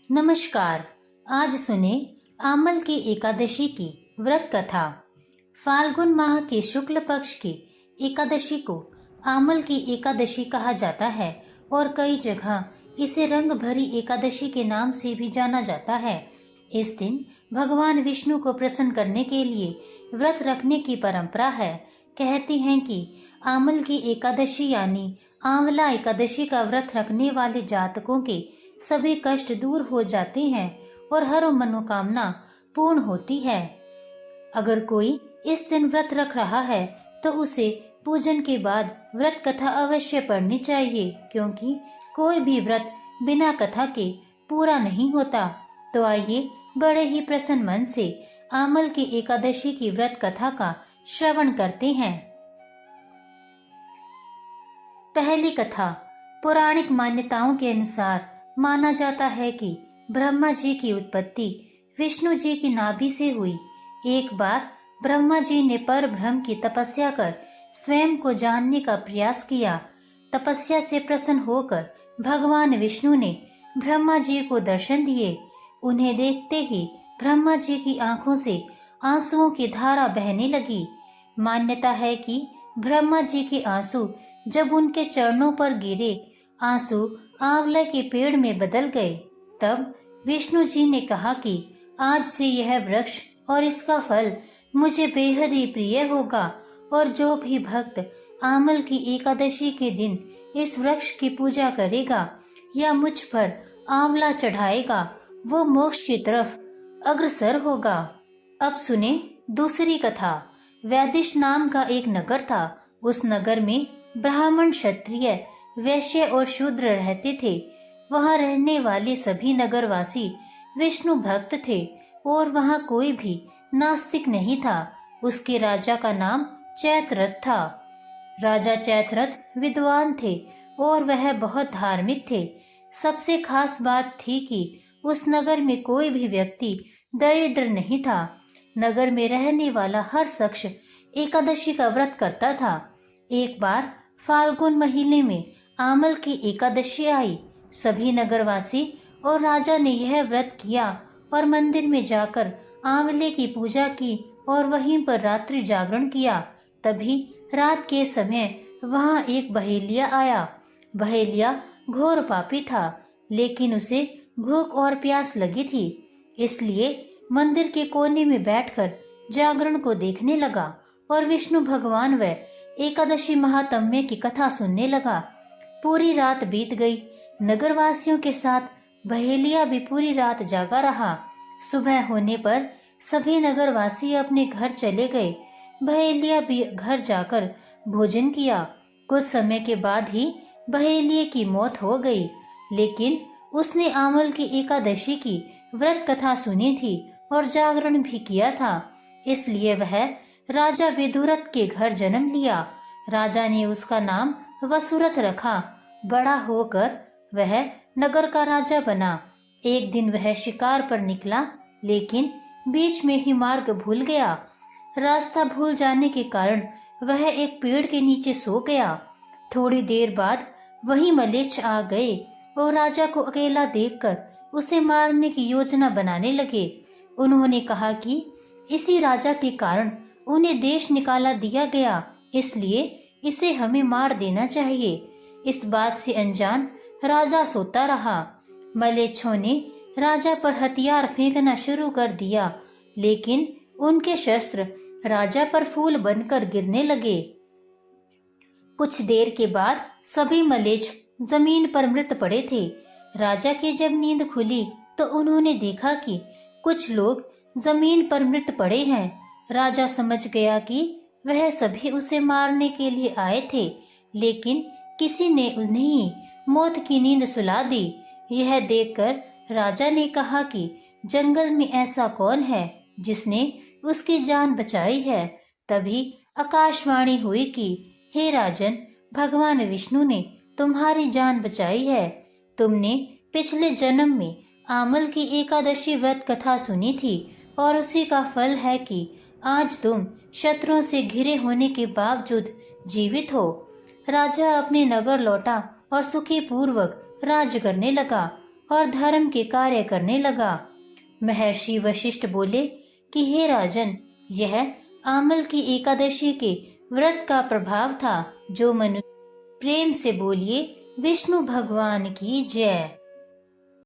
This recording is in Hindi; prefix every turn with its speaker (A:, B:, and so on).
A: नमस्कार। आज सुने आमल की एकादशी की व्रत कथा। फाल्गुन माह के शुक्ल पक्ष की एकादशी को आमल की एकादशी कहा जाता है और कई जगह इसे रंग भरी एकादशी के नाम से भी जाना जाता है। इस दिन भगवान विष्णु को प्रसन्न करने के लिए व्रत रखने की परंपरा है। कहते हैं कि आमल की एकादशी यानी आंवला एकादशी का व्रत रखने वाले जातकों के सभी कष्ट दूर हो जाते हैं और हर मनोकामना पूर्ण होती है। अगर कोई इस दिन व्रत रख रहा है तो उसे पूजन के बाद व्रत कथा अवश्य पढ़नी चाहिए, क्योंकि कोई भी व्रत बिना कथा के पूरा नहीं होता। तो आइए बड़े ही प्रसन्न मन से आमल की एकादशी की व्रत कथा का श्रवण करते हैं। पहली कथा। पौराणिक मान्यताओं के अनुसार माना जाता है कि ब्रह्मा जी की उत्पत्ति विष्णु जी की नाभि से हुई। एक बार ब्रह्मा जी ने पर ब्रह्म की तपस्या कर स्वयं को जानने का प्रयास किया। तपस्या से प्रसन्न होकर भगवान विष्णु ने ब्रह्मा जी को दर्शन दिए। उन्हें देखते ही ब्रह्मा जी की आंखों से आंसुओं की धारा बहने लगी। मान्यता है कि ब्रह्मा जी के आंसू जब उनके चरणों पर गिरे, आंसू आंवले के पेड़ में बदल गए। तब विष्णु जी ने कहा कि आज से यह वृक्ष और इसका फल मुझे बेहद ही प्रिय होगा, और जो भी भक्त आमल की एकादशी के दिन इस वृक्ष की पूजा करेगा या मुझ पर आंवला चढ़ाएगा, वो मोक्ष की तरफ अग्रसर होगा। अब सुने दूसरी कथा। वैदिश नाम का एक नगर था। उस नगर में ब्राह्मण, क्षत्रिय, वैश्य और शूद्र रहते थे। वहां रहने वाले सभी नगरवासी विष्णु भक्त थे और वहां कोई भी नास्तिक नहीं था। उसके राजा का नाम चैत्ररथ था। राजा चैत्ररथ विद्वान थे और वह बहुत धार्मिक थे। सबसे खास बात थी कि उस नगर में कोई भी व्यक्ति दरिद्र नहीं था। नगर में रहने वाला हर शख्स एकादशी का व्रत करता था। एक बार फाल्गुन महीने में आमल की एकादशी आई। सभी नगरवासी और राजा ने यह व्रत किया और मंदिर में जाकर आंवले की पूजा की और वहीं पर रात्रि जागरण किया। तभी रात के समय वहां एक बहेलिया आया। बहेलिया घोर पापी था, लेकिन उसे भूख और प्यास लगी थी, इसलिए मंदिर के कोने में बैठकर जागरण को देखने लगा और विष्णु भगवान व एकादशी महात्म्य की कथा सुनने लगा। पूरी रात बीत गई। नगरवासियों के साथ बहेलिया भी पूरी रात जागा रहा। सुबह होने पर सभी नगरवासी अपने घर चले गए। बहेलिया भी घर जाकर भोजन किया। कुछ समय के बाद ही बहेलिये की मौत हो गई, लेकिन उसने आमल की एकादशी की व्रत कथा सुनी थी और जागरण भी किया था, इसलिए वह राजा विदुरथ के घर जन्म लिया। राजा ने उसका नाम वसुरथ रखा। बड़ा होकर वह नगर का राजा बना। एक दिन वह शिकार पर निकला, लेकिन बीच में ही मार्ग भूल गया। रास्ता भूल जाने के कारण वह एक पेड़ के नीचे सो गया। थोड़ी देर बाद वही मलेच्छ आ गए और राजा को अकेला देखकर उसे मारने की योजना बनाने लगे। उन्होंने कहा कि इसी राजा के कारण उन्हें देश निकाला दिया गया, इसलिए इसे हमें मार देना चाहिए। इस बात से अनजान राजा सोता रहा। मलेच्छों ने राजा पर हथियार फेंकना शुरू कर दिया, लेकिन उनके शस्त्र राजा पर फूल बनकर गिरने लगे। कुछ देर के बाद सभी मलेच्छ जमीन पर मृत पड़े थे। राजा की जब नींद खुली तो उन्होंने देखा कि कुछ लोग जमीन पर मृत पड़े हैं। राजा समझ गया कि वह सभी उसे मारने के लिए आए थे, लेकिन किसी ने उन्हें मौत की नींद सुला दी। यह देखकर राजा ने कहा कि जंगल में ऐसा कौन है जिसने उसकी जान बचाई है। तभी आकाशवाणी हुई कि हे राजन, भगवान विष्णु ने तुम्हारी जान बचाई है। तुमने पिछले जन्म में आमल की एकादशी व्रत कथा सुनी थी और उसी का फल है कि आज तुम शत्रुओं से घिरे होने के बावजूद जीवित हो। राजा अपने नगर लौटा और सुखी पूर्वक राज करने लगा। और धर्म के कार्य करने लगा। महर्षि वशिष्ठ बोले कि हे राजन, यह आमल की एकादशी के व्रत का प्रभाव था जो मनुष्य। प्रेम से बोलिए विष्णु भगवान की जय।